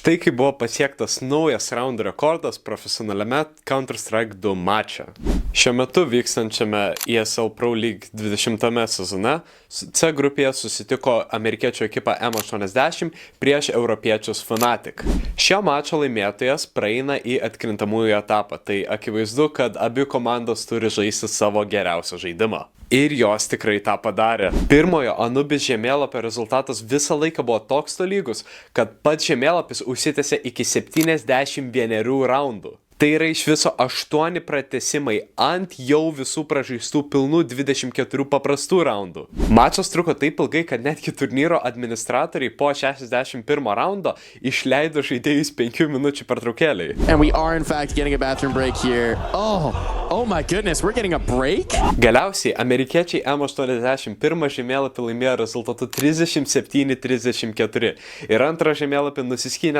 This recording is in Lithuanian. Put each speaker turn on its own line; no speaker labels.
Štai kai buvo pasiektas naujas raundų rekordas profesionaliame Counter-Strike 2 mače. Šiuo metu vykstančiame ESL Pro League 20 sezone C grupėje susitiko amerikiečių ekipa M80 prieš europiečius Fnatic. Šio mačo laimėtojas praeina į atkrintamųjų etapą, tai akivaizdu, kad abi komandos turi žaisti savo geriausią žaidimą. Ir jos tikrai tą padarė. Pirmojo Anubis žemėlapio rezultatas visą laiką buvo toks tolygus, kad pats žemėlapis užsitęsė iki 71 raundų. Tai yra iš viso 8 pratęsimai ant jau visų pražaistų pilnų 24 paprastų raundų. Mačas truko taip ilgai, kad netgi turnyro administratoriai po 61 raundo išleido žaidėjus 5 minučių pertraukėliai.
And we are in fact getting a bathroom break here. Oh my goodness, we're getting a break?
Galiausiai amerikiečiai M81 žemėlapį laimėjo rezultatu 37-34 ir antrą žemėlapį nusiskynė